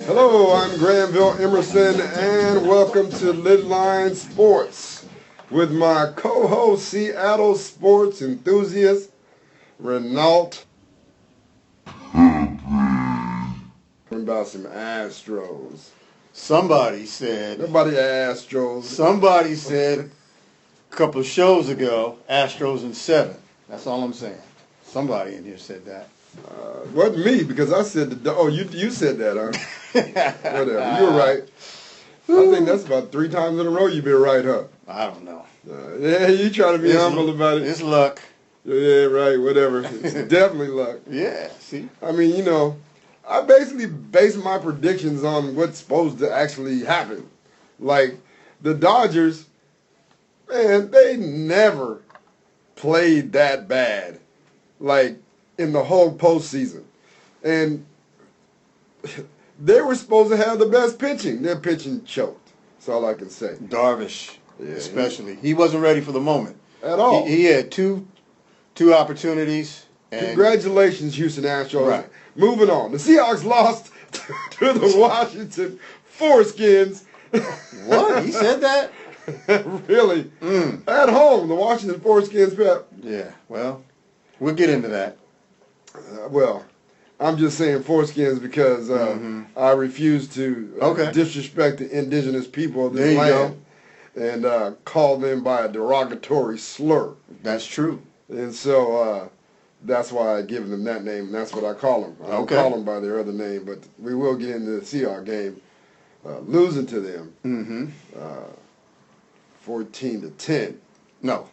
Hello, I'm Granville, Emerson, and welcome to Lidline Sports with my co-host, Seattle sports enthusiast, Renault. Talking about some Astros. Somebody said a couple of shows ago, Astros in 7. That's all I'm saying. Somebody in here said that. Wasn't me, because I said you said that, huh? Whatever, you were right. I think that's about 3 times in a row you've been right, huh? I don't know. Yeah, you trying to be humble about it. It's luck. Yeah, right, whatever. It's definitely luck. Yeah, see? I mean, I basically base my predictions on what's supposed to actually happen. Like, the Dodgers, man, they never played that bad, like, in the whole postseason. And they were supposed to have the best pitching. Their pitching choked. That's all I can say. Darvish, especially. He wasn't ready for the moment. At all. He had two opportunities. And congratulations, Houston Astros. Right. Moving on. The Seahawks lost to the Washington Foreskins. What? He said that? Really? At home, the Washington Foreskins, Pep. Yeah, well, we'll get into that. Well, I'm just saying foreskins because I refuse to disrespect the indigenous people of this land and call them by a derogatory slur. That's true. And so that's why I give them that name, and that's what I call them. I don't call them by their other name, but we will get into the Seahawks game. Losing to them 14-10. No.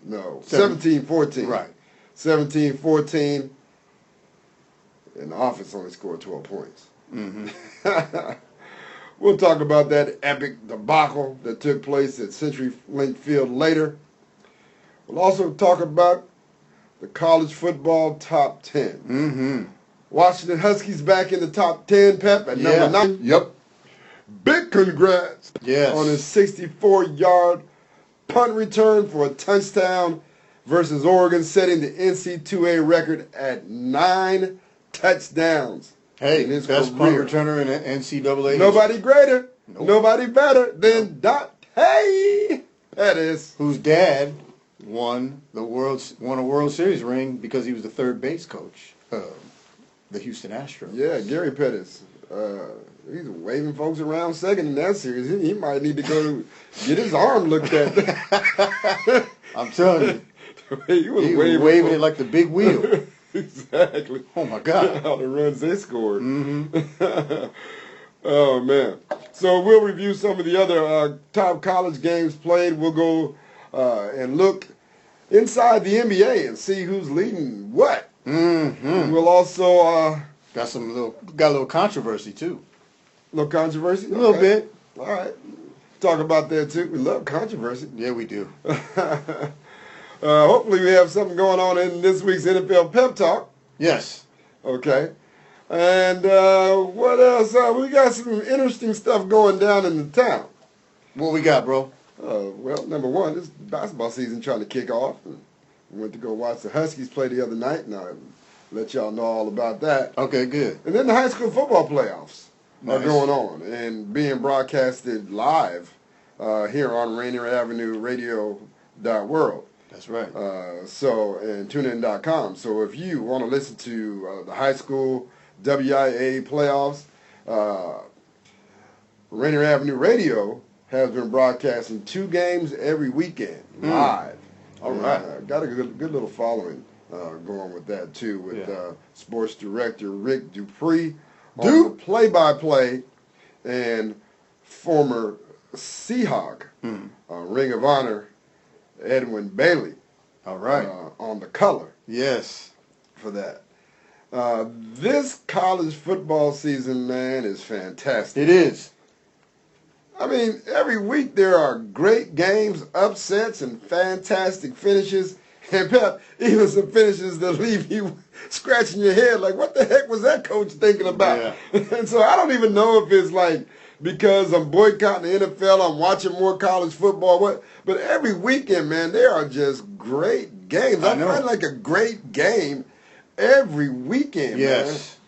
17-14. Right. 17-14. And the offense only scored 12 points. We'll talk about that epic debacle that took place at CenturyLink Field later. We'll also talk about the college football top 10. Washington Huskies back in the top 10, Pep, at number 9. Yep. Big congrats on his 64-yard punt return for a touchdown versus Oregon, setting the NC2A record at 9 touchdowns. Hey, in his best punt returner in the NCAA. Nobody greater, nobody better than Dante Pettis, whose dad won a World Series ring because he was the third base coach of the Houston Astros. Yeah, Gary Pettis. He's waving folks around second in that series. He might need to go to get his arm looked at. I'm telling you, he was waving it like the big wheel. Exactly. Oh my God! All the runs they scored. Oh man! So we'll review some of the other top college games played. We'll go and look inside the NBA and see who's leading what. We'll also got a little controversy too. A little controversy. A little bit. All right. Talk about that too. We love controversy. Yeah, we do. Hopefully we have something going on in this week's NFL Pep Talk. Yes. Okay. And what else? We got some interesting stuff going down in the town. What we got, bro? Well, number one, this basketball season trying to kick off. We went to go watch the Huskies play the other night, and I'll let y'all know all about that. Okay, good. And then the high school football playoffs are going on and being broadcasted live here on Rainier Avenue Radio.world. That's right. And tunein.com. So if you want to listen to the high school WIA playoffs, Rainier Avenue Radio has been broadcasting 2 games every weekend live. All right. Got a good little following going with that too, with sports director Rick Dupree on the play-by-play, and former Seahawk Ring of Honor Edwin Bailey. All right. On the color. Yes. For that. This college football season, man, is fantastic. It is. I mean, every week there are great games, upsets, and fantastic finishes. And Pep, even some finishes that leave you scratching your head like, what the heck was that coach thinking about? Yeah. And so I don't even know if it's like because I'm boycotting the NFL, I'm watching more college football. But every weekend, man, there are just great games. I find like a great game every weekend, yes.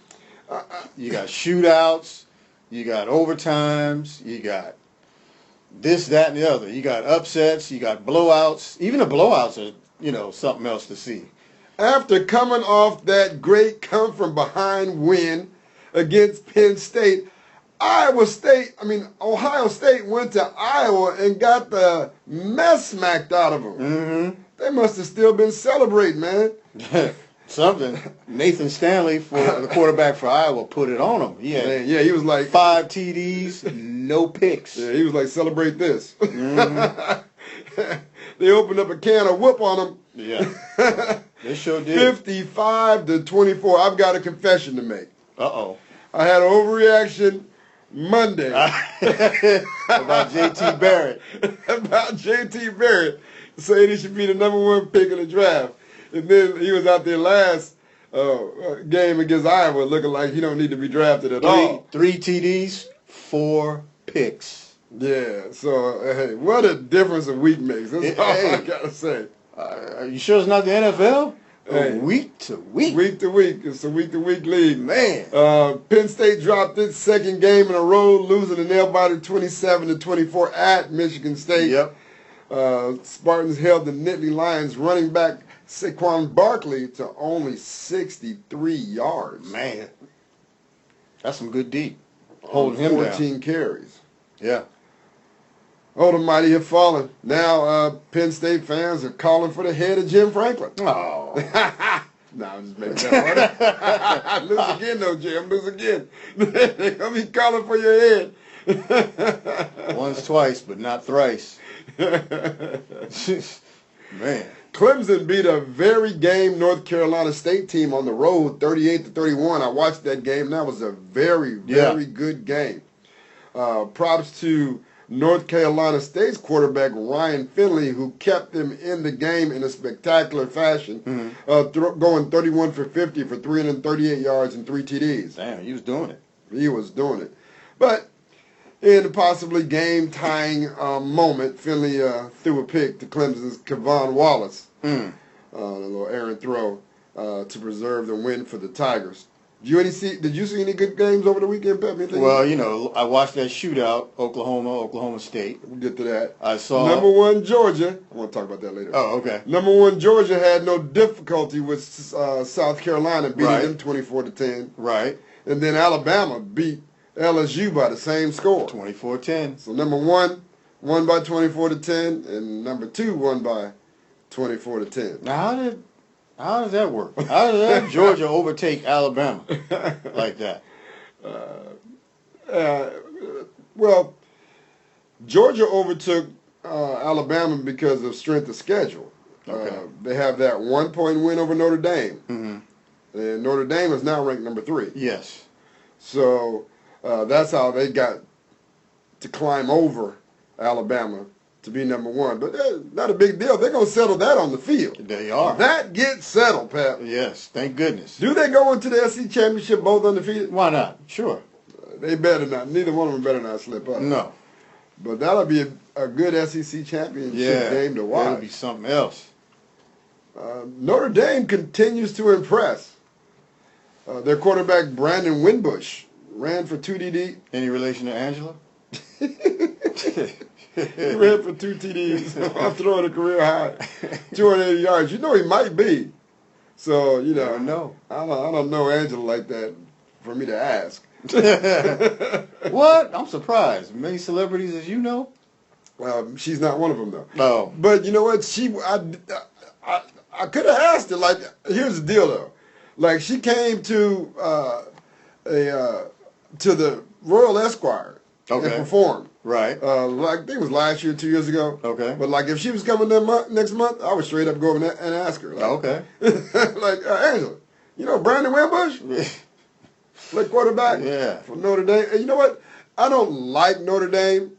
Man. You got shootouts. You got overtimes. You got this, that, and the other. You got upsets. You got blowouts. Even the blowouts are, something else to see. After coming off that great come-from-behind win against Penn State, Ohio State went to Iowa and got the mess smacked out of them. Mm-hmm. They must have still been celebrating, man. Something. Nathan Stanley, for the quarterback for Iowa, put it on him. He was like 5 TDs, no picks. Yeah, he was like, celebrate this. Mm-hmm. They opened up a can of whoop on him. Yeah, they sure did. 55-24. I've got a confession to make. Uh-oh. I had an overreaction Monday about JT Barrett. About JT Barrett saying he should be the #1 pick in the draft. And then he was out there last game against Iowa looking like he don't need to be drafted at all. 3 TDs, 4 picks. Yeah, so hey, what a difference a week makes. That's all I gotta say. Are you sure it's not the NFL? Hey, week to week. Week to week. It's a week-to-week league. Man. Penn State dropped its second game in a row, losing a nail-biter 27-24 at Michigan State. Yep. Spartans held the Lions running back Saquon Barkley to only 63 yards. Man. That's some good D. Holding him down. 14 carries. Yeah. Oh, the mighty have fallen. Now, Penn State fans are calling for the head of Jim Franklin. Oh. No, I'm just making that harder. Lose again, though, Jim. Lose again. They're going to be calling for your head. Once, twice, but not thrice. Man. Clemson beat a very game North Carolina State team on the road, 38-31. I watched that game. That was a very, very good game. Props to North Carolina State's quarterback, Ryan Finley, who kept them in the game in a spectacular fashion, going 31 for 50 for 338 yards and 3 TDs. Damn, he was doing it. He was doing it. But in a possibly game-tying moment, Finley threw a pick to Clemson's Kevon Wallace, the little errant throw to preserve the win for the Tigers. Did you see any good games over the weekend, Pep? Well, I watched that shootout, Oklahoma State. We'll get to that. I saw #1 Georgia. I want to talk about that later. Oh, okay. #1 Georgia had no difficulty with South Carolina beating them 24-10. Right. And then Alabama beat LSU by the same score. 24-10. So #1 won by 24-10, and #2 won by 24-10. Now, how does that work? How does Georgia overtake Alabama like that? Well, Georgia overtook Alabama because of strength of schedule. Okay. They have that 1-point win over Notre Dame. Mm-hmm. And Notre Dame is now ranked #3. Yes. So that's how they got to climb over Alabama to be #1. But not a big deal. They're going to settle that on the field. They are. That gets settled, Pep. Yes, thank goodness. Do they go into the SEC Championship both undefeated? Why not? Sure. They better not. Neither one of them better not slip up. No. But that'll be a good SEC Championship game to watch. That'll be something else. Notre Dame continues to impress. Their quarterback, Brandon Winbush, ran for 2 TD. Any relation to Angela? He ran for 2 TDs. I'm throwing a career high, 280 yards. You know he might be. So, Never know. I don't know Angela like that for me to ask. What? I'm surprised. Many celebrities as you know? She's not one of them, though. No. But you know what? I could have asked her. Like, here's the deal, though. Like, she came to the Royal Esquire and performed. Right. Like, I think it was last year, 2 years ago. Okay. But, like, if she was coming next month, I would straight up go over there and ask her. Like, Okay. like, Angela, Brandon Wimbush? Like quarterback for Notre Dame. And you know what? I don't like Notre Dame,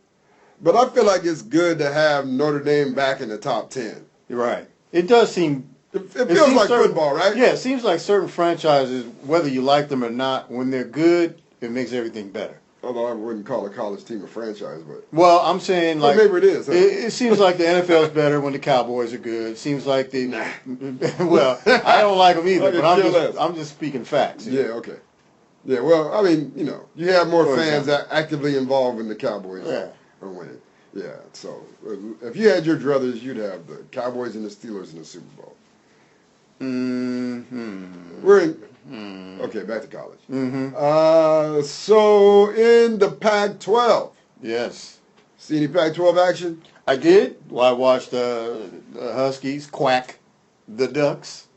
but I feel like it's good to have Notre Dame back in the top 10. You're right. It does seem... It feels like football, right? Yeah, it seems like certain franchises, whether you like them or not, when they're good, it makes everything better. Although I wouldn't call a college team a franchise, but... Well, I'm saying, like... Well, maybe it is. Huh? It seems like the NFL's better when the Cowboys are good. It seems like they... Well, I don't like them either, but I'm just speaking facts. Yeah, okay. Yeah, well, I mean, you have more For fans example. actively involved in the Cowboys Yeah. are winning. Yeah, so if you had your druthers, you'd have the Cowboys and the Steelers in the Super Bowl. We're in. Okay, back to college. So in the Pac-12. Yes. See any Pac-12 action? I did. Well, I watched the Huskies, Quack, the Ducks.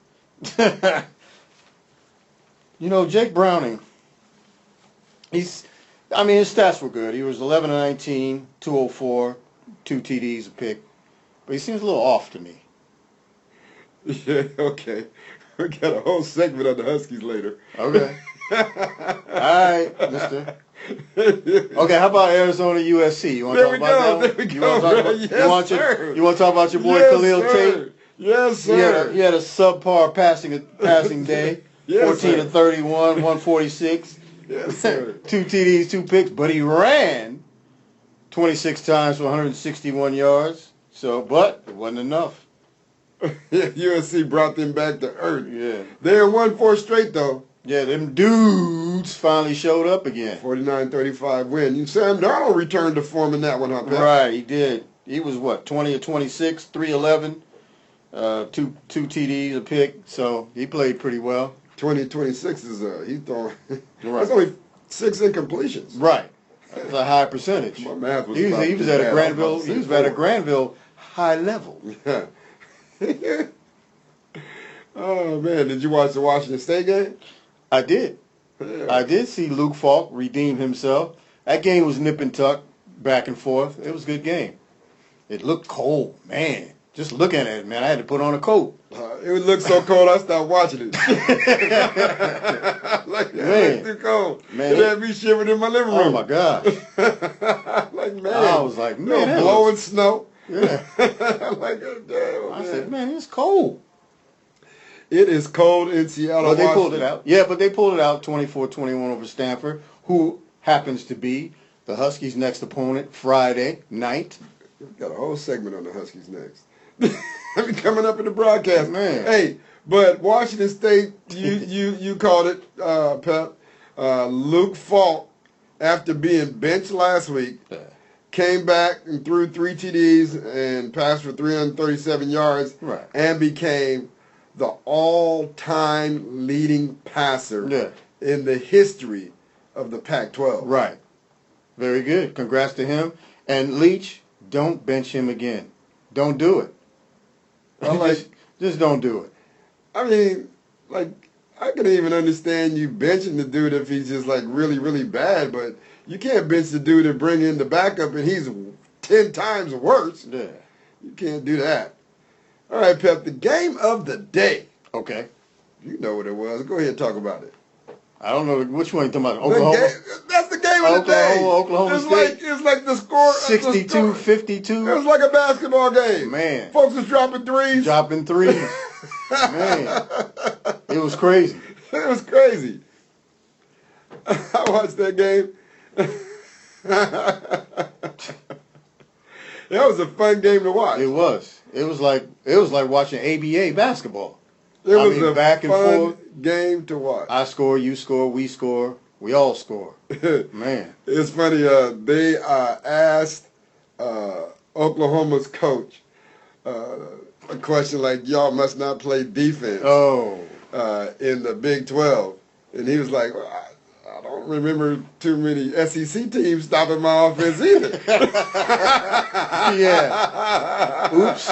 Jake Browning, his stats were good. He was 11 and 19, 204, 2 TDs a pick. But he seems a little off to me. Yeah, okay. We got a whole segment on the Huskies later. Okay. All right, mister. Okay, how about Arizona USC? You want to talk about that? There we go. Yes, sir. You want to talk about your boy Yes, Khalil sir. Tate? Yes, sir. He had a subpar passing day. Yes, 14 sir. to 31, 146. Yes, sir. 2 TDs, 2 picks, but he ran 26 times for 161 yards. But it wasn't enough. Yeah, USC brought them back to earth. Yeah. They won 4 straight, though. Yeah, them dudes finally showed up again. 49-35 win. Sam Darnold returned to form in that one, huh, Pat? Right, he did. He was, 20 or 26, 311, 2 TDs a pick, so he played pretty well. 26 is, he's throwing, Right. that's only 6 incompletions. Right. That's a high percentage. My math was He about was as at a bad. Granville. I He was about at a 6'4". Granville high level. Yeah. Oh, man. Did you watch the Washington State game? I did. Yeah. I did see Luke Falk redeem himself. That game was nip and tuck, back and forth. It was a good game. It looked cold, man. Just looking at it, man, I had to put on a coat. It would look so cold, I stopped watching it. It's too cold. Man, it had me shivering in my living room. Oh, my gosh. Man. I was like, man. It was blowing snow. Yeah. Damn, I said, man, it's cold. It is cold in Seattle, But they pulled Washington. it out. Yeah, but they pulled it out 24-21 over Stanford, who happens to be the Huskies' next opponent Friday night. Got a whole segment on the Huskies next. I mean, coming up in the broadcast. Man. Hey, but Washington State, you called it, Pep. Luke Falk, after being benched last week, came back and threw 3 TDs and passed for 337 yards, Right. and became the all-time leading passer in the history of the Pac-12. Right. Very good. Congrats to him. And Leach, don't bench him again. Don't do it. Just don't do it. I mean, I can even understand you benching the dude if he's just really, really bad, but you can't bench the dude and bring in the backup and he's 10 times worse. Yeah. You can't do that. All right, Pep, the game of the day. Okay. You know what it was. Go ahead and talk about it. I don't know which one you're talking about. Oklahoma? That's the game of the day. Oklahoma State. It's like the score. 62-52. It was like a basketball game. Man. Folks was dropping threes. Dropping threes. Man. It was crazy. It was crazy. I watched that game. That was a fun game to watch. It was. It was like watching ABA basketball. It was a back and fun forth game to watch. I score, you score, we score, we all score. Man. It's funny. They asked Oklahoma's coach a question like, "Y'all must not play defense in the Big 12," and he was like, well, I don't remember too many SEC teams stopping my offense either. Yeah. Oops.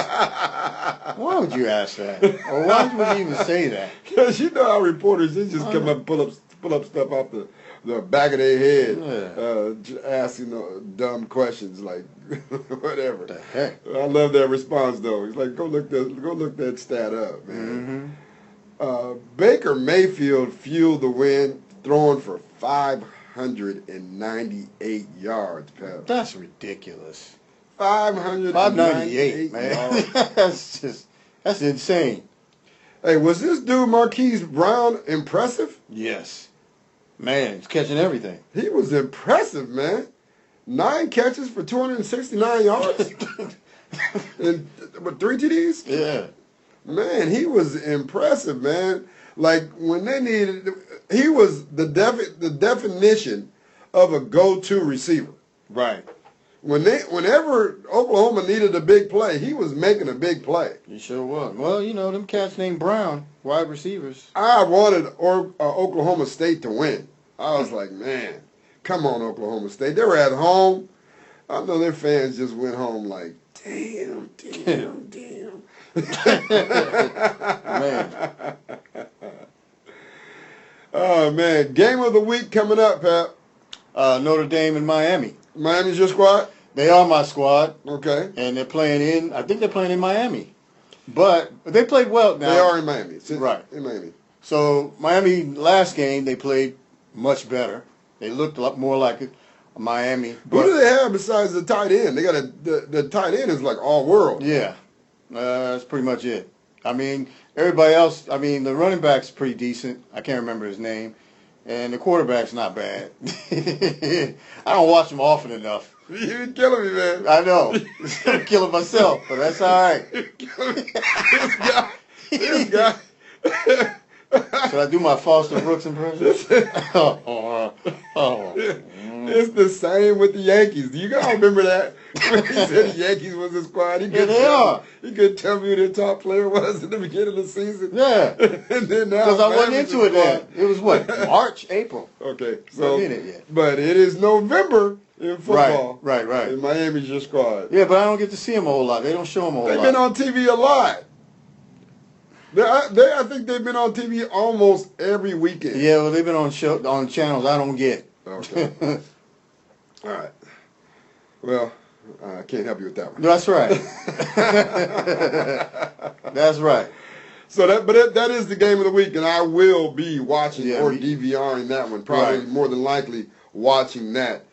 Why would you ask that? Or why would you even say that? Because you know how reporters, they just come up and pull up stuff off the back of their head, asking dumb questions like whatever. The heck? I love that response though. He's like, go look that stat up, man. Baker Mayfield fueled the win, throwing for 598 yards, Pep. That's ridiculous. 598 man. yards. That's insane. Hey, was this dude Marquise Brown impressive? Yes. Man, he's catching everything. He was impressive, man. 9 catches for 269 yards. And with 3 TDs? Yeah. Man, he was impressive, man. Like, when they needed, he was the definition of a go-to receiver. Right. Whenever Oklahoma needed a big play, he was making a big play. He sure was. Well, them cats named Brown, wide receivers. I wanted Oklahoma State to win. I was like, man, come on, Oklahoma State. They were at home. I know their fans just went home like, damn. Man. Oh, man. Game of the week coming up, Pep. Notre Dame and Miami. Miami's your squad? They are my squad. Okay. And I think they're playing in Miami. But they played well now. They are in Miami. Right. In Miami. So Miami, last game, they played much better. They looked a lot more like Miami. Who do they have besides the tight end? They got the tight end is like all world. Yeah. That's pretty much it. I mean, everybody else, the running back's pretty decent. I can't remember his name. And the quarterback's not bad. I don't watch him often enough. You're killing me, man. I know. I'm killing myself, but that's all right. This guy. Should I do my Foster Brooks impression? It's the same with the Yankees. Do you guys remember that? When he said the Yankees was his squad. He couldn't tell me who their top player was in the beginning of the season. Yeah. And then now because I wasn't into it then. It was what? March, April. Okay. So, it yet. But it is November in football. Right. And Miami's your squad. Yeah, but I don't get to see them a whole lot. They don't show them a whole lot. They've been on TV a lot. I think they've been on TV almost every weekend. Yeah, well, they've been on channels I don't get. Okay. All right. Well, I can't help you with that one. That's right. That's right. So that is the game of the week, and I will be watching or me- DVRing that one. Probably more than likely watching that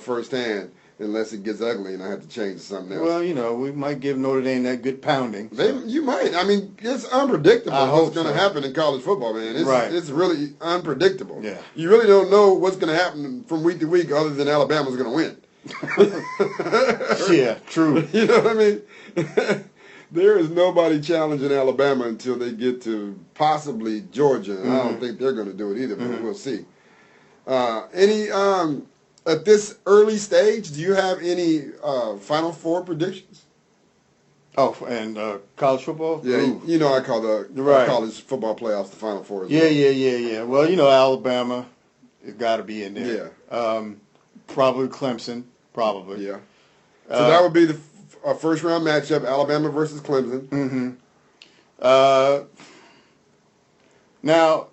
firsthand, unless it gets ugly and I have to change to something else. Well, we might give Notre Dame that good pounding. You might. I mean, it's unpredictable what's going to happen in college football, man. It's really unpredictable. Yeah. You really don't know what's going to happen from week to week other than Alabama's going to win. Yeah, true. You know what I mean? There is nobody challenging Alabama until they get to possibly Georgia. And I don't think they're going to do it either, but we'll see. At this early stage, do you have any Final Four predictions? Oh, and college football? Yeah, Ooh. I call the college football playoffs the Final Four as well. Yeah. Well, Alabama has got to be in there. Yeah. Probably Clemson. Probably. Yeah. So that would be the first round matchup: Alabama versus Clemson. Mm-hmm. Now,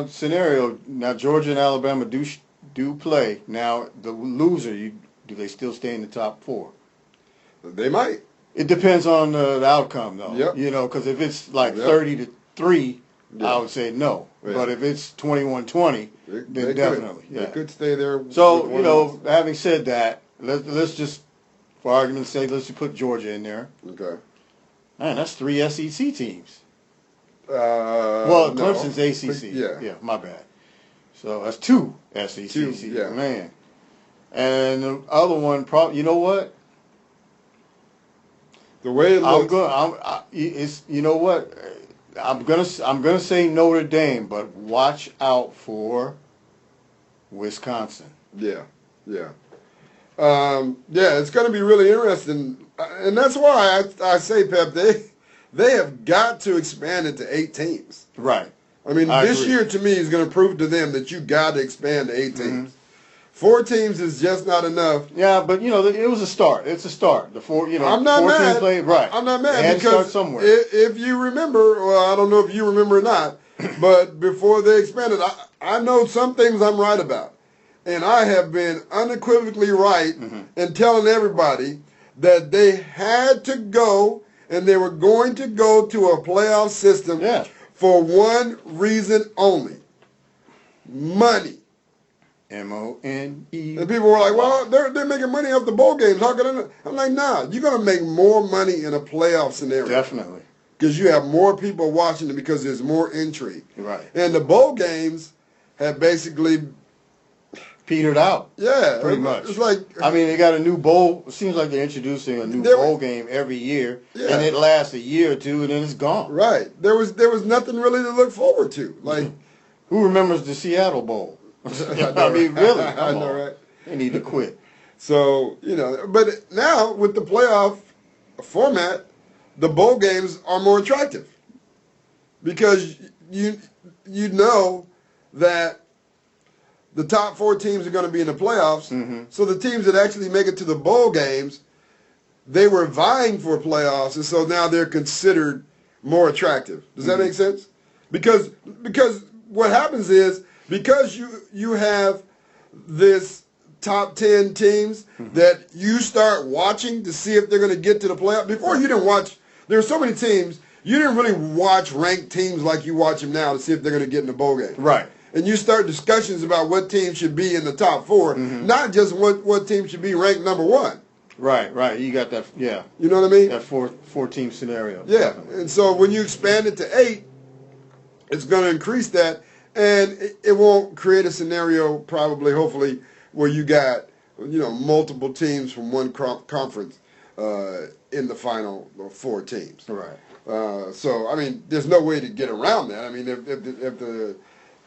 scenario? Now Georgia and Alabama do play. Now the loser, do they still stay in the top four? They might. It depends on the outcome, though. Yep. Because if it's like 30-3, I would say no. Yeah. But if it's 21-20, then definitely. They could stay there. So, having said that, let's just, for argument's sake, let's just put Georgia in there. Okay. Man, that's 3 SEC teams. Well, Clemson's ACC. Yeah, my bad. So that's 2 SEC teams. Yeah. Man. And the other one, you know what? The way it looks, I'm gonna say Notre Dame, but watch out for Wisconsin. Yeah. It's going to be really interesting, and that's why I say, Pep, they have got to expand it to 8 teams. Right. I mean, this year to me is going to prove to them that you got to expand to 8 teams. 4 teams is just not enough. Yeah, but it was a start. It's a start. The 4, I'm not 4 mad. teams played, right. I'm not mad they because had to start somewhere. If you remember, well, I don't know if you remember or not, but before they expanded, I know some things I'm right about. And I have been unequivocally right in telling everybody that they had to go and they were going to go to a playoff system for one reason only: money. M-O-N-E. And people were like, well, they're making money off the bowl games. How can I? I'm like, nah, you're going to make more money in a playoff scenario. Definitely. Because you have more people watching it because there's more intrigue. Right. And the bowl games have basically petered out. Yeah. Pretty much. It's like, they got a new bowl. It seems like they're introducing a new bowl game every year. Yeah. And it lasts a year or two and then it's gone. Right. There was nothing really to look forward to. Like, Who remembers the Seattle Bowl? I mean, really? I know, right? They need to quit. So, but now with the playoff format, the bowl games are more attractive because you know that the top 4 teams are going to be in the playoffs. Mm-hmm. So the teams that actually make it to the bowl games, they were vying for playoffs, and so now they're considered more attractive. Does that make sense? Because what happens is because you have this top 10 teams that you start watching to see if they're going to get to the playoffs. Before you didn't watch. There are so many teams you didn't really watch ranked teams like you watch them now to see if they're going to get in the bowl game. Right. And you start discussions about what team should be in the top 4, not just what team should be ranked number 1. Right. You got that, yeah. You know what I mean? That four-team scenario. Yeah. And so when you expand it to 8, it's going to increase that, and it won't create a scenario probably, hopefully, where you got, multiple teams from one conference in the final 4 teams. Right. So, I mean, there's no way to get around that. I mean, if the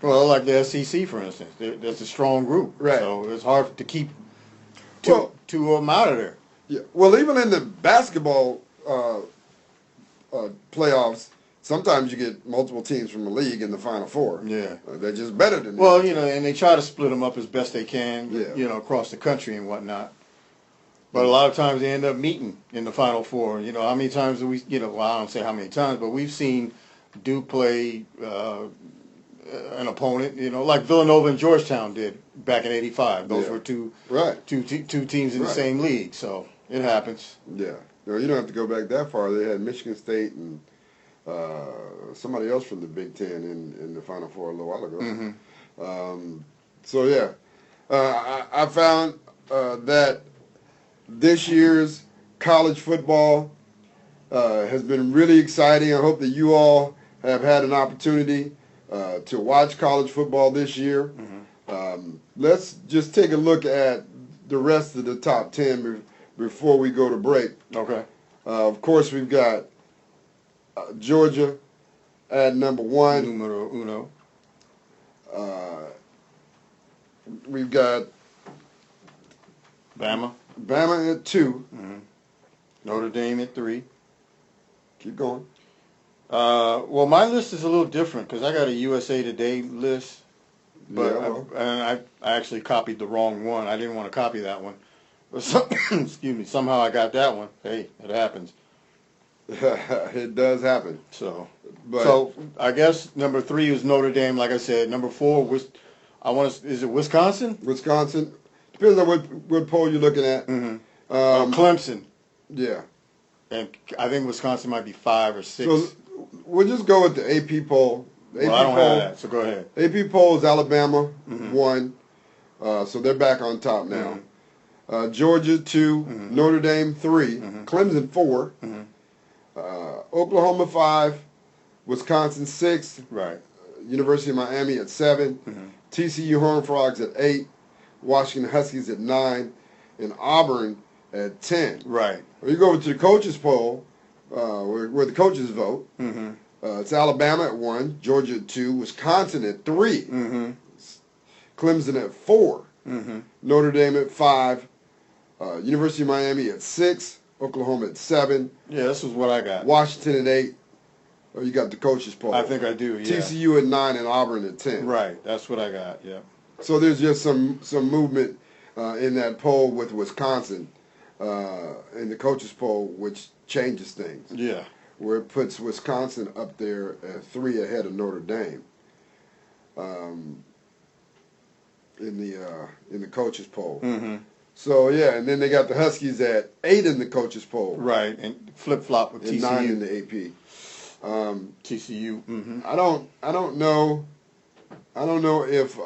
Well, like the SEC, for instance, that's a strong group. Right. So it's hard to keep two of them out of there. Yeah. Well, even in the basketball playoffs, sometimes you get multiple teams from the league in the Final Four. Yeah. They're just better than Well, that. and they try to split them up as best they can, across the country and whatnot. But a lot of times they end up meeting in the Final Four. How many times do we, well, I don't say how many times, but we've seen Duke play an opponent, like Villanova and Georgetown did back in '85. Those were two teams in the same league, so it happens. Yeah. No, you don't have to go back that far. They had Michigan State and somebody else from the Big Ten in the Final Four a little while ago. So, yeah. I found that this year's college football has been really exciting. I hope that you all have had an opportunity to watch college football this year. Let's just take a look at the rest of the top 10 before we go to break. Okay. Of course, we've got Georgia at number 1. Numero uno. We've got Bama at 2. Notre Dame at 3. Keep going. Well, my list is a little different because I got a USA Today list, but I actually copied the wrong one. I didn't want to copy that one. But excuse me. Somehow I got that one. Hey, it happens. It does happen. So I guess number 3 is Notre Dame. Like I said, number 4 is it Wisconsin? Wisconsin. Depends on what poll you're looking at. Clemson. Yeah. And I think Wisconsin might be 5 or 6. So we'll just go with the AP poll. The I don't have that, so go ahead. AP poll is Alabama 1, so they're back on top now. Georgia 2, Notre Dame 3, Clemson 4, Oklahoma 5, Wisconsin 6, right. University of Miami at 7, TCU Horned Frogs at 8, Washington Huskies at 9, and Auburn at 10. Right. When you go over to the coaches poll, where the coaches vote, it's Alabama at 1, Georgia at 2, Wisconsin at 3, Clemson at 4, Notre Dame at 5, University of Miami at 6, Oklahoma at 7. Yeah, this is what I got. Washington at 8. Oh, you got the coaches poll. I think I do, yeah. TCU at 9 and Auburn at 10. Right, that's what I got, yeah. So there's just some movement in that poll with Wisconsin in the coaches poll, which changes things. Yeah. Where it puts Wisconsin up there at 3 ahead of Notre Dame in the coaches poll. So yeah, and then they got the Huskies at 8 in the coaches poll. Right, and flip flop with and TCU. 9 in the AP. TCU. I don't know if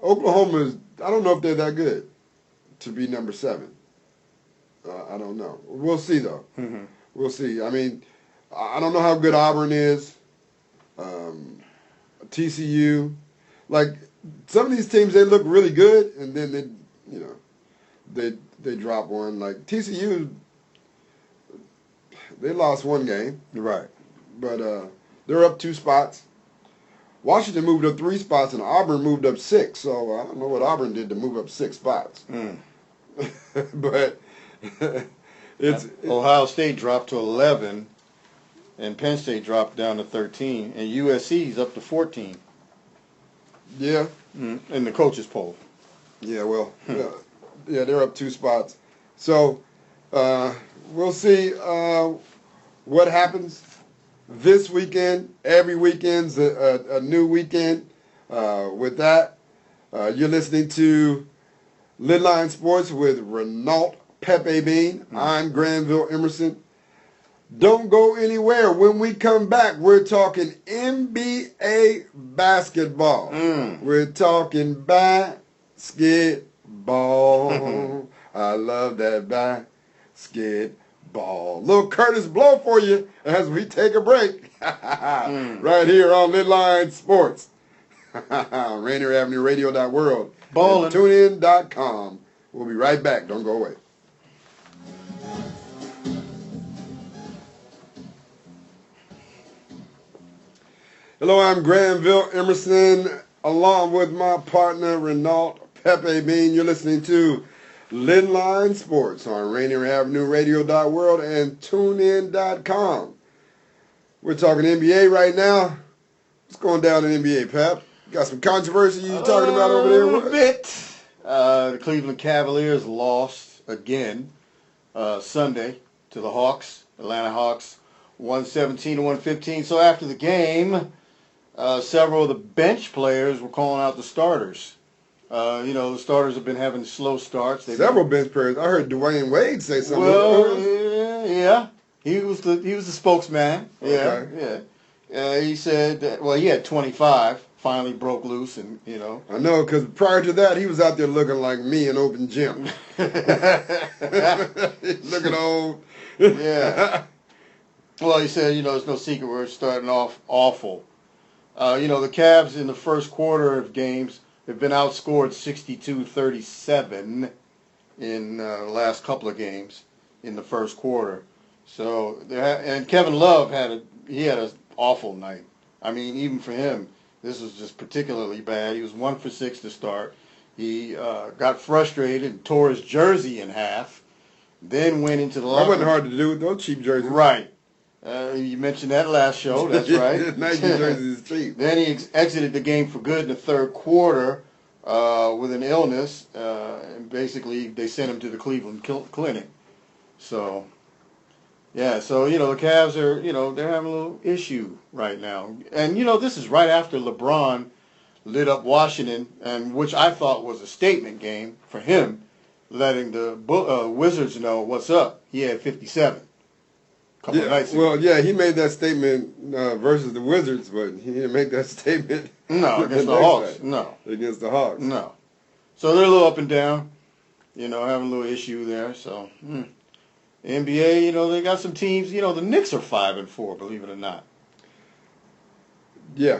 Oklahoma is. I don't know if they're that good to be number 7. I don't know. We'll see though. We'll see. I mean, I don't know how good Auburn is. TCU, like some of these teams, they look really good, and then they drop one. Like TCU, they lost one game. Right. but they're up 2 spots. Washington moved up 3 spots, and Auburn moved up 6. So I don't know what Auburn did to move up 6 spots. But Ohio State dropped to 11, and Penn State dropped down to 13, and USC's up to 14. Yeah. In the coaches poll. Yeah, well, yeah, they're up 2 spots. So we'll see what happens this weekend. Every weekend's a new weekend. With that, you're listening to Lidline Sports with Renault Pepe Bean. I'm Granville Emerson. Don't go anywhere. When we come back, we're talking NBA basketball. We're talking basketball. I love that basketball. Little Curtis Blow for you as we take a break. Right here on Lidline Sports. Rainier Avenue Radio.world. Ballin'. TuneIn.com. We'll be right back. Don't go away. Hello, I'm Granville Emerson, along with my partner, Renault Pepe Bean. You're listening to Lidline Sports on Rainier Avenue Radio.world and TuneIn.com. We're talking NBA right now. What's going down in NBA, Pep? Got some controversy you talking about over there? A little bit. The Cleveland Cavaliers lost again Sunday to the Hawks, Atlanta Hawks, 117-115. So after the game, several of the bench players were calling out the starters. The starters have been having slow starts. Several bench players. I heard Dwayne Wade say something. Well, yeah. He was the spokesman. Okay. Yeah. He said that, he had 25. Finally broke loose, and I know, because prior to that, he was out there looking like me in open gym. Looking old. Yeah. Well, he said, it's no secret we're starting off awful. The Cavs in the first quarter of games have been outscored 62-37 in the last couple of games in the first quarter. So, and Kevin Love had an awful night. I mean, even for him, this was just particularly bad. He was 1 for 6 to start. He got frustrated and tore his jersey in half. Then went into the locker room. That wasn't hard to do with those cheap jerseys. Right. You mentioned that last show. That's right. Nike jerseys is cheap. Then he exited the game for good in the third quarter with an illness. And basically, they sent him to the Cleveland Clinic. So, yeah. So, the Cavs are, they're having a little issue right now. And, this is right after LeBron lit up Washington, and which I thought was a statement game for him, letting the Wizards know what's up. He had 57. Couple of nights ago. Well, yeah, he made that statement versus the Wizards, but he didn't make that statement. No, against the Hawks. Night. No. Against the Hawks. No. So they're a little up and down, having a little issue there. So, NBA, they got some teams. The Knicks are 5-4, believe it or not. Yeah.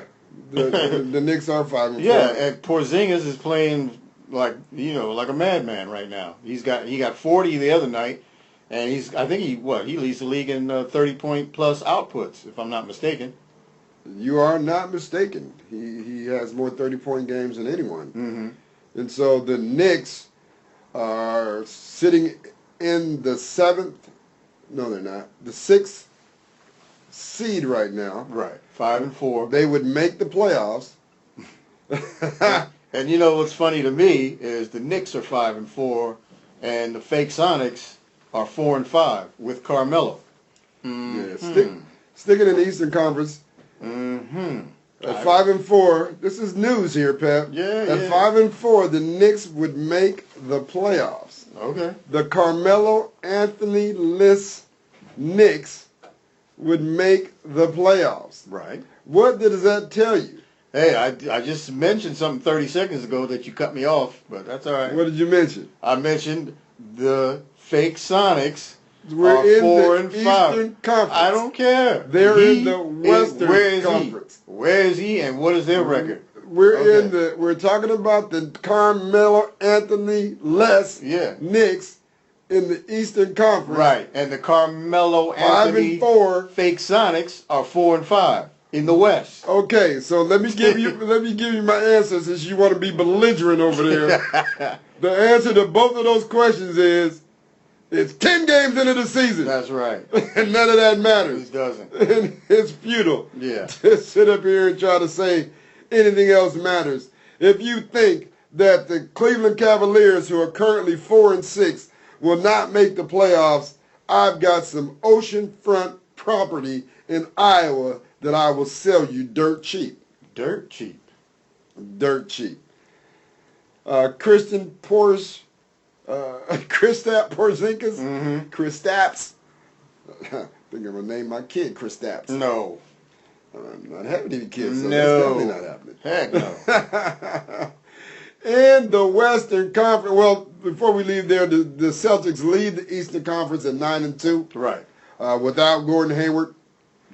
The Knicks are 5-4. Yeah, and Porzingis is playing like a madman right now. He got 40 the other night. And he leads the league in 30-point plus outputs, if I'm not mistaken. You are not mistaken. He has more 30-point games than anyone. Mm-hmm. And so the Knicks are sitting in the 7th. No, they're not. The 6th seed right now. Right, 5-4. They would make the playoffs. And what's funny to me is the Knicks are 5-4, and the fake Sonics are 4-5 with Carmelo. Mm-hmm. Yeah, sticking in the Eastern Conference. Mm-hmm. At 5-4, this is news here, Pep. Yeah, At 5-4, the Knicks would make the playoffs. Okay. The Carmelo Anthony-less Knicks would make the playoffs. Right. What does that tell you? Hey, I just mentioned something 30 seconds ago that you cut me off, but that's all right. What did you mention? I mentioned the fake Sonics We're are in 4 the and 5. Eastern Conference. I don't care. They're in the Western Conference. Where is he, and what is their record? We're talking about the Carmelo Anthony-less Knicks in the Eastern Conference. Right, and the Carmelo 5 Anthony and 4. fake Sonics are 4 and 5 in the West. Okay, so let me give you my answer since you want to be belligerent over there. The answer to both of those questions is it's 10 games into the season. That's right. And none of that matters. It doesn't. And it's futile. Yeah. To sit up here and try to say anything else matters. If you think that the Cleveland Cavaliers, who are currently 4 and 6, will not make the playoffs, I've got some oceanfront property in Iowa that I will sell you dirt cheap. Dirt cheap. Dirt cheap. Christian Porzingis, Kristaps Porzingis, Kristaps. I think I'm gonna name my kid Kristaps. No. I'm not having any kids, so No. that's definitely not happening. Heck no. In the Western Conference, well, before we leave there, the Celtics lead the Eastern Conference at 9 and 2. Right. Without Gordon Hayward.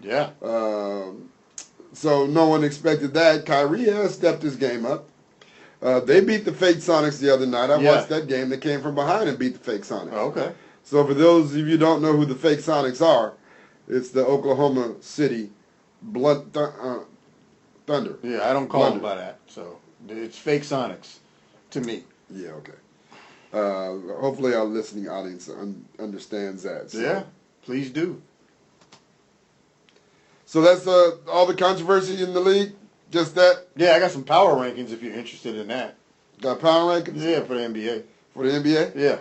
Yeah. So no one expected that. Kyrie has stepped his game up. They beat the fake Sonics the other night. I watched that game. They came from behind and beat the fake Sonics. Okay. So for those of you who don't know who the fake Sonics are, it's the Oklahoma City Thunder. Yeah, I don't call them by that. So it's fake Sonics to me. Yeah, okay. Hopefully our listening audience understands that. So. Yeah, please do. So that's all the controversy in the league? Just that? Yeah, I got some power rankings if you're interested in that. Got power rankings? Yeah, for the NBA. For the NBA? Yeah.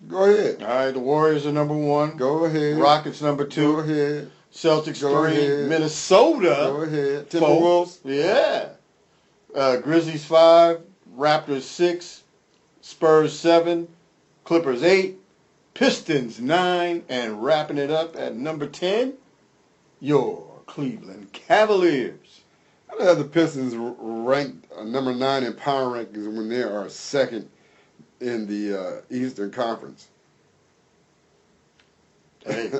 Go ahead. All right, the Warriors are number 1. Go ahead. Rockets number 2. Go ahead. Celtics Go 3. ahead. Minnesota. Go ahead. Timberwolves. 4. Yeah. Grizzlies 5. Raptors 6. Spurs 7. Clippers 8. Pistons 9. And wrapping it up at number 10, your Cleveland Cavaliers. How do the Pistons ranked number 9 in power rankings when they are second in the Eastern Conference? Hey.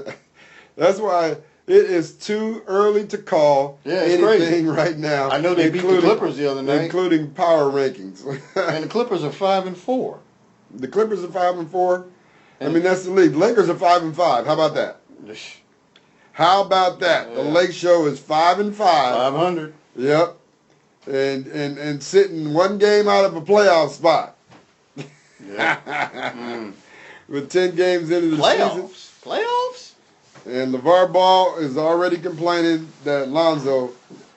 That's why it is too early to call anything crazy right now. I know they beat the Clippers the other night. Including power rankings. And the Clippers are 5 and 4. The Clippers are 5 and 4. I mean, that's the league. Lakers are 5 and 5. How about that? How about that? The Lake Show is 5 and 5. 500. Yep. And sitting one game out of a playoff spot. Yeah. With 10 games into the season. Playoffs? And LeVar Ball is already complaining that Lonzo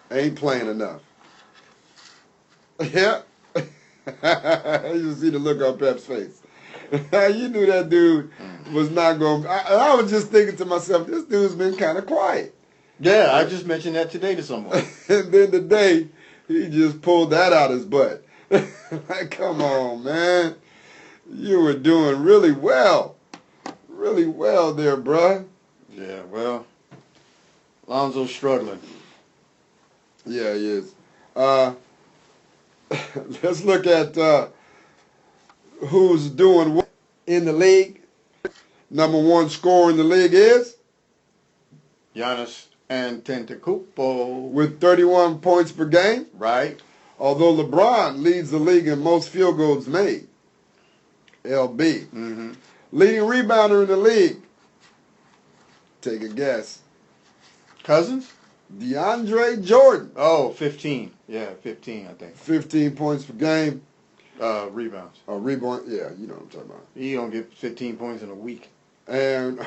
ain't playing enough. Yeah. You just see the look on Pep's face. You knew that dude was not going to... I was just thinking to myself, this dude's been kind of quiet. Yeah, I just mentioned that today to someone. And then today, he just pulled that out his butt. Like, come on, man. You were doing really well. Really well there, bruh. Yeah, well, Lonzo's struggling. Yeah, he is. Let's look at who's doing what in the league. Number 1 scorer in the league is? Giannis Antetokounmpo. With 31 points per game. Right. Although LeBron leads the league in most field goals made. LB. Mm-hmm. Leading rebounder in the league. Take a guess. Cousins? DeAndre Jordan. Oh, 15. Yeah, 15, I think. 15 points per game. Rebounds. Rebound. Yeah, you know what I'm talking about. He don't get 15 points in a week. And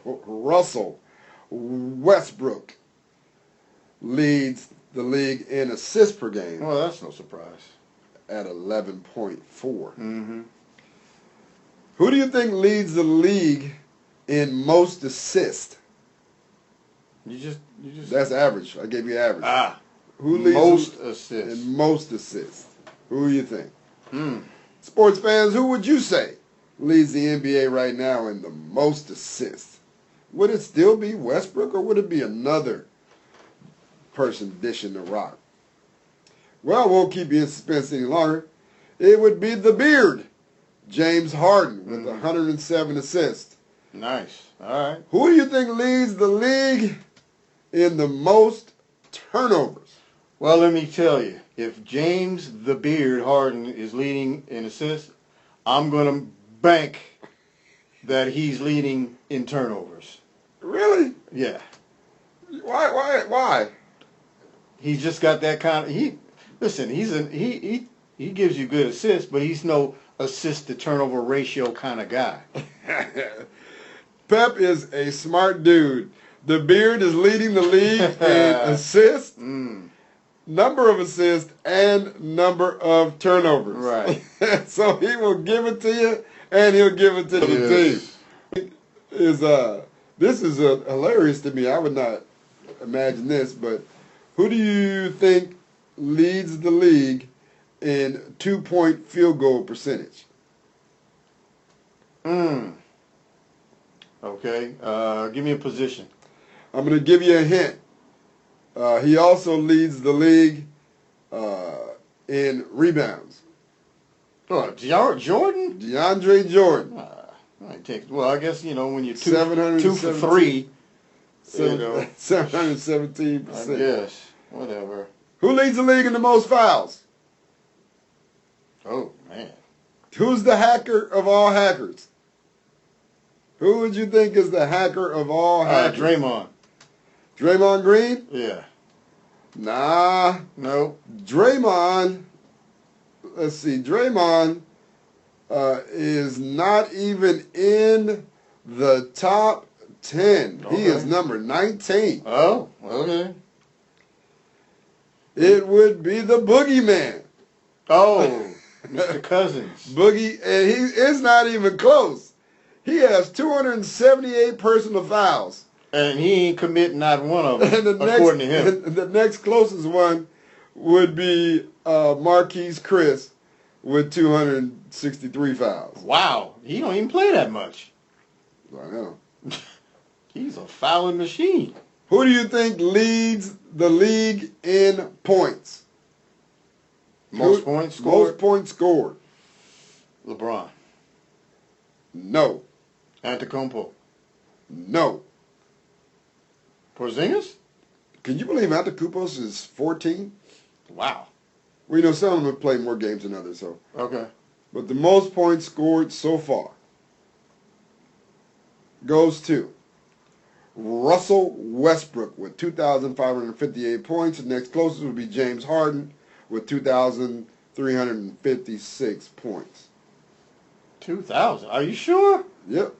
Russell Westbrook leads the league in assists per game. Well, that's no surprise. At 11.4. Mm-hmm. Who do you think leads the league in most assists? You just. That's average. I gave you average. Who leads most assists? In most assists. Who do you think? Sports fans, who would you say leads the NBA right now in the most assists? Would it still be Westbrook, or would it be another person dishing the rock? Well, I won't keep you in suspense any longer. It would be the Beard, James Harden, with 107 assists. Nice. All right. Who do you think leads the league in the most turnovers? Well, let me tell you, if James the Beard Harden is leading in assists, I'm going to bank that he's leading in turnovers. Really? Yeah. Why? He's just got that kind of he gives you good assists, but he's no assist to turnover ratio kind of guy. Pep is a smart dude. The beard is leading the league in assists, number of assists, and number of turnovers. Right. So he will give it to you, and he'll give it to the team. This is hilarious to me. I would not imagine this, but who do you think leads the league in 2-point field goal percentage? Okay. Give me a position. I'm going to give you a hint. He also leads the league in rebounds. Oh, Jordan? DeAndre Jordan. Well, I guess, when you're 2 for 3. 717%. I guess. Whatever. Who leads the league in the most fouls? Oh, man. Who's the hacker of all hackers? Who would you think is the hacker of all hackers? Draymond. Draymond Green? Yeah. Nah. No. Draymond, let's see, Draymond is not even in the top 10. Okay. He is number 19. Oh, okay. It would be the boogeyman. Oh, Mr. Cousins. Boogie, and he is not even close. He has 278 personal fouls. And he ain't committing not one of them, according to him. The next closest one would be Marquise Chris with 263 fouls. Wow. He don't even play that much. I know. He's a fouling machine. Who do you think leads the league in points? Most points scored? Most points scored. LeBron. No. Antetokounmpo. No. Porzingis? Can you believe Antetokounmpo is 14? Wow. Well, some of them have played more games than others, so. Okay. But the most points scored so far goes to Russell Westbrook with 2,558 points. The next closest would be James Harden with 2,356 points. 2,000? Are you sure? Yep.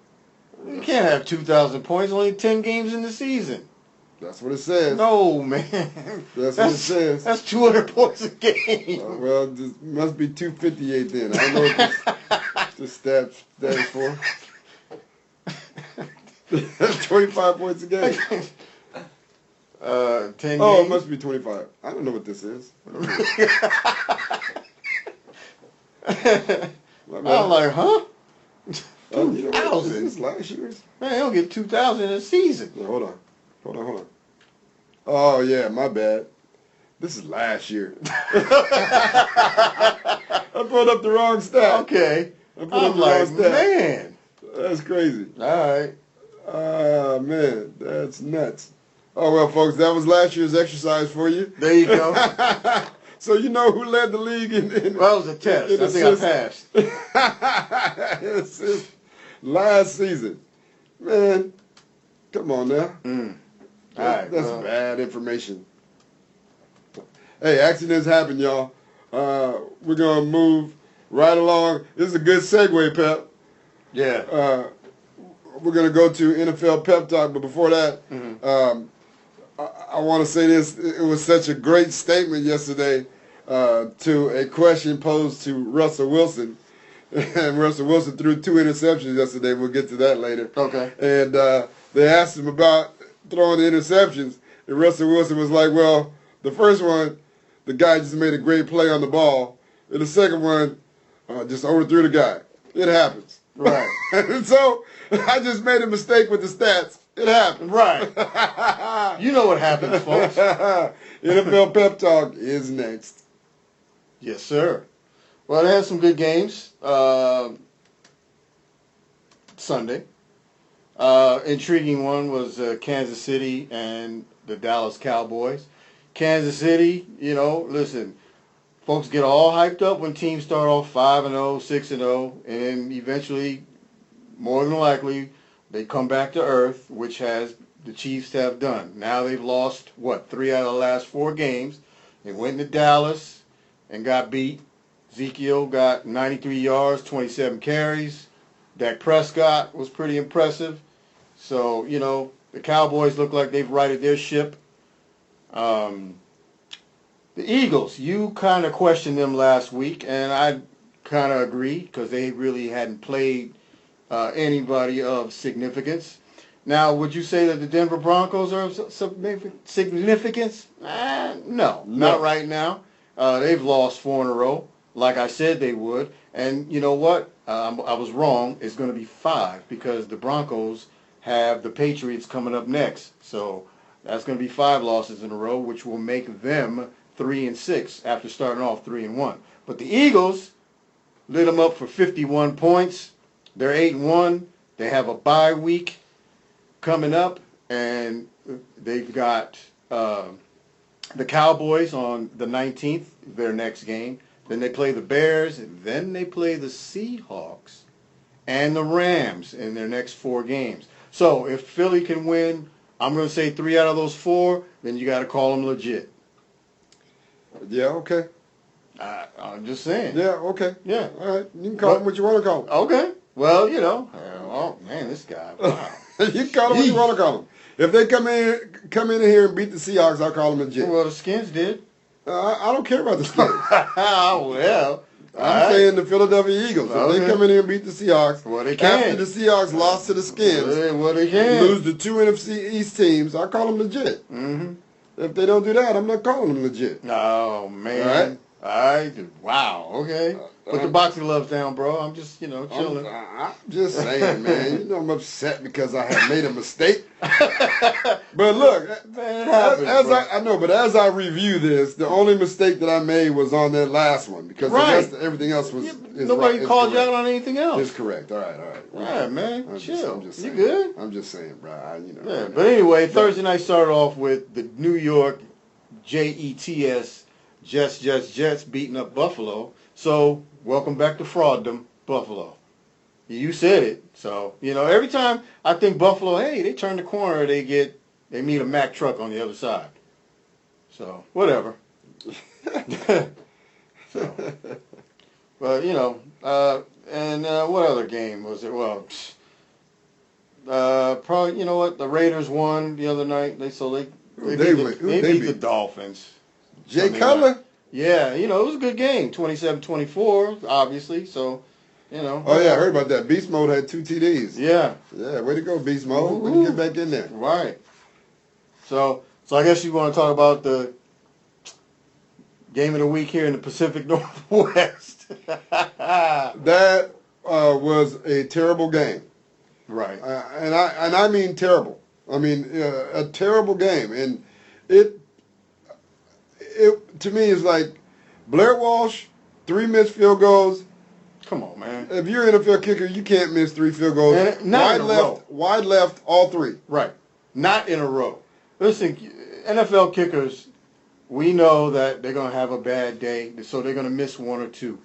You can't have 2,000 points, only 10 games in the season. That's what it says. No, man. That's what it says. That's 200 points a game. Well, this must be 258 then. I don't know what this stat is for. That's 25 points a game. 10 games? Oh, it must be 25. I don't know what this is. I'm like, huh? 2,000? Is this last year's? Man, they don't get 2,000 in a season. Yeah, hold on. Oh, yeah, my bad. This is last year. I pulled up the wrong stat. Okay. I'm like, man. That's crazy. All right. Man, that's nuts. Oh, well, folks, that was last year's exercise for you. There you go. So you know who led the league in well, that was a test. I think I passed. In assists last season. Man, come on now. All right, that's bad information. Hey, accidents happen, y'all. We're going to move right along. This is a good segue, Pep. Yeah. We're going to go to NFL Pep Talk, but before that, I want to say this. It was such a great statement yesterday to a question posed to Russell Wilson. And Russell Wilson threw 2 interceptions yesterday. We'll get to that later. Okay. And they asked him about throwing the interceptions. And Russell Wilson was like, well, the first one, the guy just made a great play on the ball. And the second one, just overthrew the guy. It happens. Right. And so I just made a mistake with the stats. It happened. Right. You know what happens, folks. NFL Pep Talk is next. Yes, sir. Well, they had some good games Sunday. Intriguing one was Kansas City and the Dallas Cowboys. Kansas City, listen, folks get all hyped up when teams start off 5-0, 6-0, and then eventually more than likely, they come back to earth, which has the Chiefs have done. Now they've lost, 3 out of the last 4 games. They went to Dallas and got beat. Ezekiel got 93 yards, 27 carries. Dak Prescott was pretty impressive. So, the Cowboys look like they've righted their ship. The Eagles, you kind of questioned them last week, and I kind of agree because they really hadn't played anybody of significance. Now, would you say that the Denver Broncos are of significance? No, not right now. They've lost 4 in a row, like I said they would. And you know what? I was wrong. It's going to be 5 because the Broncos have the Patriots coming up next. So that's going to be 5 losses in a row, which will make them 3-6 after starting off 3-1. But the Eagles lit them up for 51 points. They're 8-1. They have a bye week coming up, and they've got the Cowboys on the 19th, their next game. Then they play the Bears, and then they play the Seahawks and the Rams in their next 4 games. So if Philly can win, I'm going to say 3 out of those 4, then you got to call them legit. Yeah, okay. I'm just saying. Yeah, okay. Yeah. All right. You can call them what you want to call them. Okay. Well, oh, man, this guy, wow. You can call them what you want to call them. If they come in here and beat the Seahawks, I'll call them legit. Well, the Skins did. I don't care about the Skins. Well, I'm saying the Philadelphia Eagles. If they come in here and beat the Seahawks, they can. After the Seahawks lost to the Skins, they can. Lose the 2 NFC East teams, I call them legit. Mm-hmm. If they don't do that, I'm not calling them legit. Oh, man. All right. Wow. Okay. Put the boxing gloves down, bro. I'm just, chilling. I'm just saying, man. I'm upset because I have made a mistake. But look, man, it happens, but as I review this, the only mistake that I made was on that last one because the rest of everything else was. Nobody called you out on anything else. It's correct. All right. All right, man. Chill. I'm just saying. You good? I'm just saying, bro. Yeah, but anyway, Thursday night started off with the New York Jets, Jets beating up Buffalo. So, welcome back to Frauddom, Buffalo. You said it. So, every time I think Buffalo, hey, they turn the corner, they meet a Mack truck on the other side. So, whatever. So, but, and what other game was it? Well, probably, the Raiders won the other night. They beat the Dolphins. Jay Cutler? Yeah, it was a good game. 27-24, obviously. So, Oh, yeah, I heard about that. Beast Mode had 2 TDs. Yeah. Yeah, way to go, Beast Mode. Way to get back in there. Right. So I guess you want to talk about the game of the week here in the Pacific Northwest. That was a terrible game. Right. And I mean terrible. I mean, a terrible game. And it to me is like Blair Walsh, 3 missed field goals. Come on, man. If you're an NFL kicker, you can't miss 3 field goals. Wide left, all 3. Right. Not in a row. Listen, NFL kickers, we know that they're going to have a bad day, so they're going to miss 1 or 2.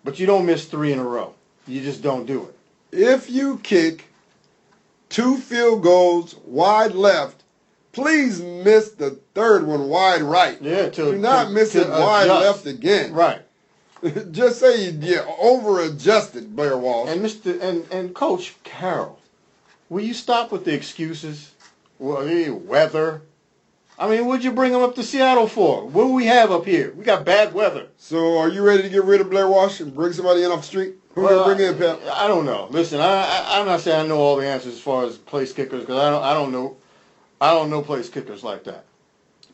But you don't miss 3 in a row. You just don't do it. If you kick 2 field goals wide left, please miss the 3rd one wide right. Yeah, do not miss it wide left again. Right. Just say you over-adjusted, Blair Walsh. And and Coach Carroll, will you stop with the excuses? Well, weather. I mean, what'd you bring him up to Seattle for? What do we have up here? We got bad weather. So are you ready to get rid of Blair Walsh and bring somebody in off the street? Who are you going to bring in, Pep? I don't know. Listen, I'm not saying I know all the answers as far as place kickers because I don't know place kickers like that.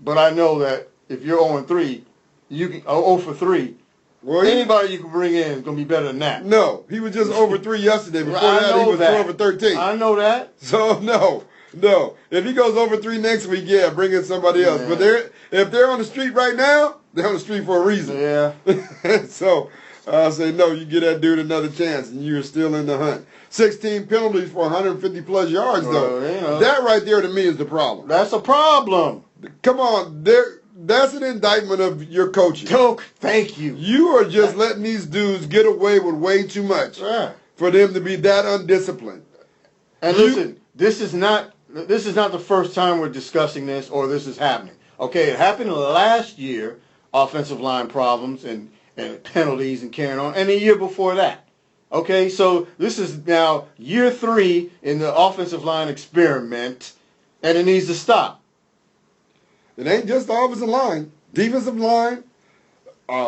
But I know that if you're 0-3, you can 0 for 3. Well, anybody you can bring in is going to be better than that. No, he was just over 3 yesterday. Before that, he was 12 for 13. I know that. So, no. If he goes over 3 next week, yeah, bring in somebody else. But if they're on the street right now, they're on the street for a reason. Yeah. So, I say, no, you give that dude another chance, and you're still in the hunt. 16 penalties for 150-plus yards, though. That right there, to me, is the problem. That's a problem. Come on, that's an indictment of your coaching. Thank you. You are just letting these dudes get away with way too much. Yeah. for them to be that undisciplined. And listen, this is not the first time we're discussing this or this is happening. Okay, it happened last year, offensive line problems and penalties and carrying on, and the year before that. Okay, so this is now year 3 in the offensive line experiment, and it needs to stop. It ain't just the offensive line. Defensive line,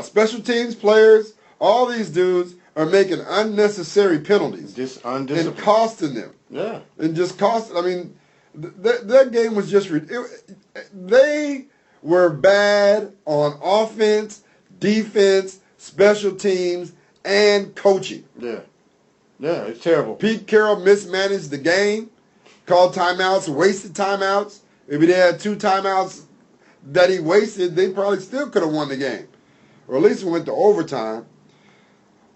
special teams players, all these dudes are making unnecessary penalties. Just undisciplined. And costing them. Yeah. And just I mean, that game was just... They were bad on offense, defense, special teams, and coaching. Yeah. Yeah, it's terrible. Pete Carroll mismanaged the game, called timeouts, wasted timeouts. If he had 2 timeouts that he wasted, they probably still could have won the game. Or at least it went to overtime.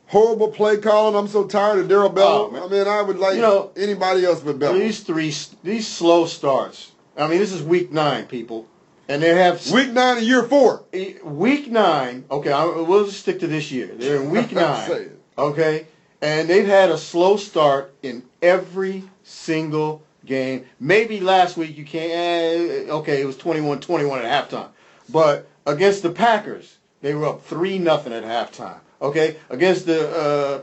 Horrible play calling. I'm so tired of Darrell Bell. I mean, I would like anybody else but Bell. These slow starts. I mean, this is week 9, people. And they have... Week 9 of year 4. Week 9. Okay, we'll just stick to this year. They're in week 9. Okay? And they've had a slow start in every single game. Maybe last week you can't... okay, it was 21-21 at halftime. But against the Packers, they were up 3-0 at halftime. Okay? Against the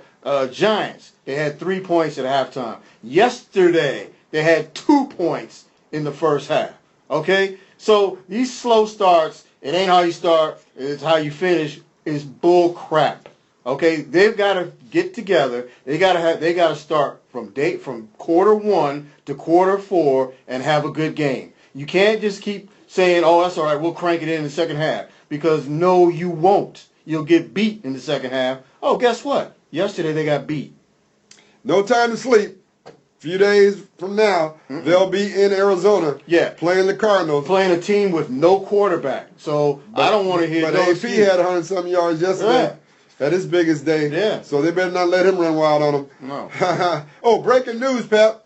Giants, they had 3 points at halftime. Yesterday, they had 2 points in the first half. Okay? So these slow starts, it ain't how you start, it's how you finish, is bull crap. Okay? They've got to get together. They got to start from quarter 1 to quarter 4 and have a good game. You can't just keep saying, "Oh, that's all right, we'll crank it in the second half." Because no, you won't. You'll get beat in the second half. Oh, guess what? Yesterday they got beat. No time to sleep. A few days from now, they'll be in Arizona playing the Cardinals. Playing a team with no quarterback. So I don't want to hear those. But AP had 100-something yards yesterday. At his biggest day. Yeah. So they better not let him run wild on them. No. Oh, breaking news, Pep.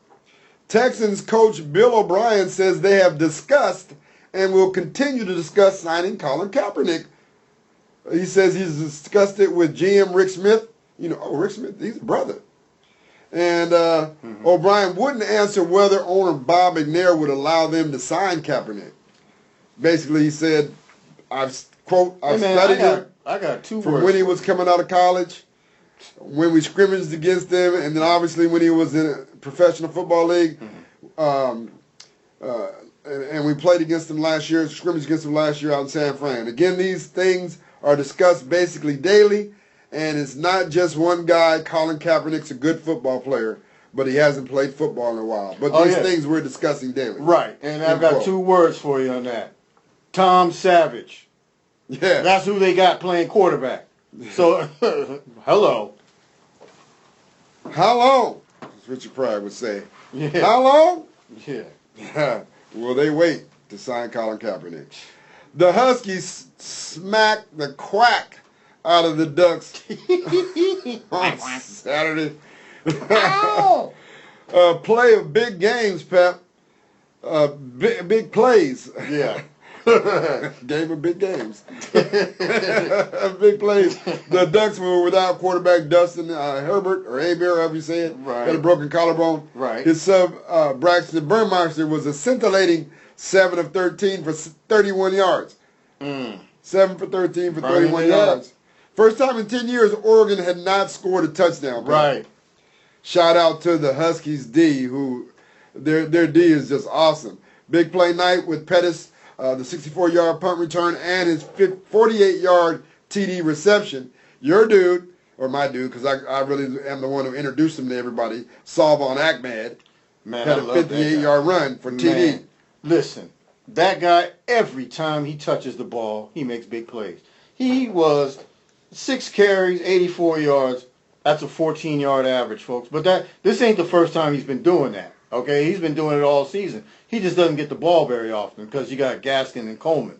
Texans coach Bill O'Brien says they have discussed and will continue to discuss signing Colin Kaepernick. He says he's discussed it with GM Rick Smith. Rick Smith, he's a brother. And O'Brien wouldn't answer whether owner Bob McNair would allow them to sign Kaepernick. Basically, he said, I've studied him I got 2 from words. when he was coming out of college, when we scrimmaged against him, and then obviously when he was in a professional football league. And we played against him last year, scrimmaged against him last year out in San Fran. Again, these things are discussed basically daily, and it's not just one guy. Colin Kaepernick's a good football player, but he hasn't played football in a while. But these things we're discussing daily. Right, and I've got 2 words for you on that. Tom Savage. Yeah. That's who they got playing quarterback. So, hello. How long? That's what Richard Pryor would say. Yeah. How long? Yeah. Will they wait to sign Colin Kaepernick? The Huskies smacked the Quack out of the Ducks on Saturday. Play of big games, Pep. Big plays. Yeah. Game of big games. Big plays. The Ducks were without quarterback Dustin Herbert, or Hebert, however you say it. Right. Had a broken collarbone. Right. His sub, Braxton Burmeister, was a scintillating 7 of 13 for 31 yards. 7 for 13 for 31 yards. First time in 10 years Oregon had not scored a touchdown. Right. Shout out to the Huskies D, who their D is just awesome. Big play night with Pettis, the 64-yard punt return, and his 48-yard TD reception. Your dude, or my dude, because I really am the one who introduced him to everybody, Salvon Ahmed, had a 58-yard run for TD. Man, listen, that guy, every time he touches the ball, he makes big plays. He was 6 carries, 84 yards. That's a 14-yard average, folks. But this ain't the first time he's been doing that. Okay, he's been doing it all season. He just doesn't get the ball very often because you got Gaskin and Coleman.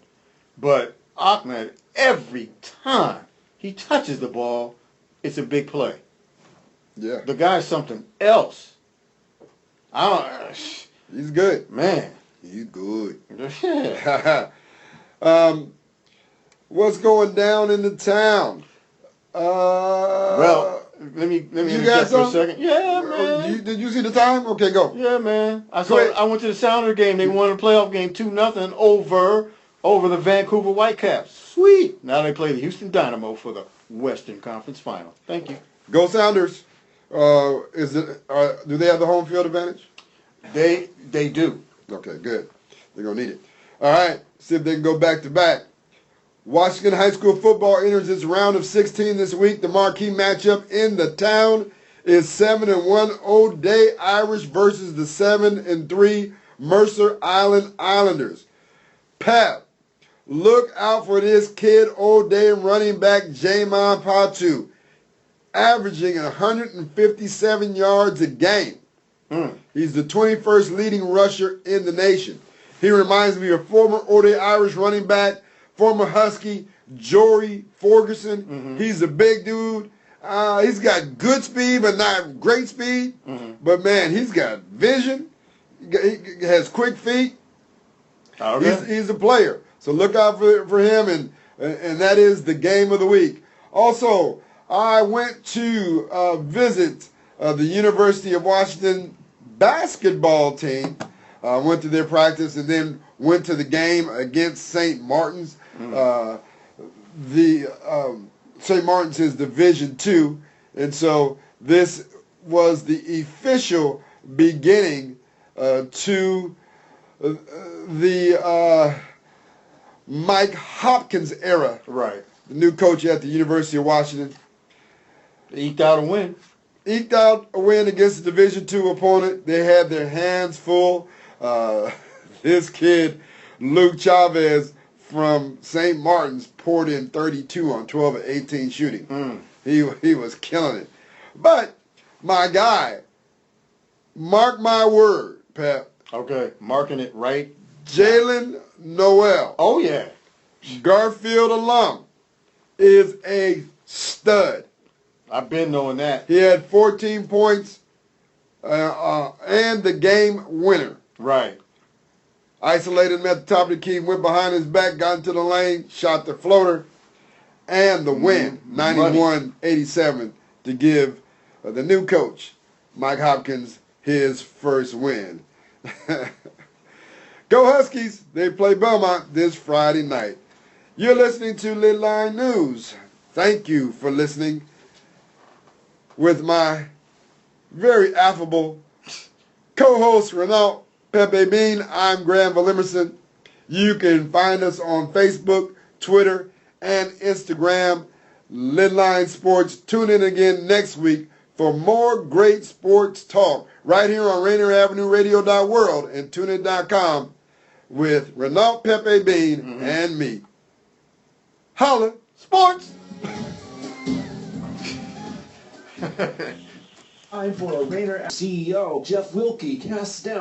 But Ahmed, every time he touches the ball, it's a big play. Yeah. The guy's something else. He's good. Man. He's good. Yeah. What's going down in the town? Well, let me You got interject for a some? second. Yeah, man. Did you see the time? Okay, go. Yeah, man. Go ahead. I went to the Sounder game. They won a playoff game 2-0 over the Vancouver Whitecaps. Sweet. Now they play the Houston Dynamo for the Western Conference Final. Thank you. Go Sounders. Do they have the home field advantage? They do. Okay, good. They're going to need it. All right, see if they can go back to back. Washington High School football enters its round of 16 this week. The marquee matchup in the town is 7-1 O'Day Irish versus the 7-3 Mercer Island Islanders. Pep, look out for this kid O'Day running back Jamon Patu, averaging 157 yards a game. He's the 21st leading rusher in the nation. He reminds me of former O'Day Irish running back, former Husky, Jory Ferguson. He's a big dude. He's got good speed, but not great speed. But, man, he's got vision. He has quick feet. Okay. He's a player. So look out for him, and that is the game of the week. Also, I went to visit the University of Washington basketball team. Went to their practice and then went to the game against St. Martin's. St. Martin's is Division II, and so this was the official beginning to the Mike Hopkins era. Right. The new coach at the University of Washington. They eked out a win. Eked out a win against a Division II opponent. They had their hands full. This kid, Luke Chavez from St. Martin's, poured in 32 on 12 of 18 shooting. He was killing it. But my guy, mark my word, Pep. Okay, marking it right. Jalen Noel. Oh, yeah. Garfield alum, is a stud. I've been knowing that. He had 14 points and the game winner. Right. Isolated him at the top of the key, went behind his back, got into the lane, shot the floater, and the win, 91-87, to give the new coach, Mike Hopkins, his first win. Go Huskies! They play Belmont this Friday night. You're listening to Lidline News. Thank you for listening. With my very affable co-host, Renault Pepe Bean, I'm Granville Emerson. You can find us on Facebook, Twitter, and Instagram, Lidline Sports. Tune in again next week for more great sports talk right here on RainierAvenueRadio.world and TuneIn.com with Renault Pepe Bean and me. Holla! Sports! Time for a Rainer CEO, Jeff Wilkie, casts down.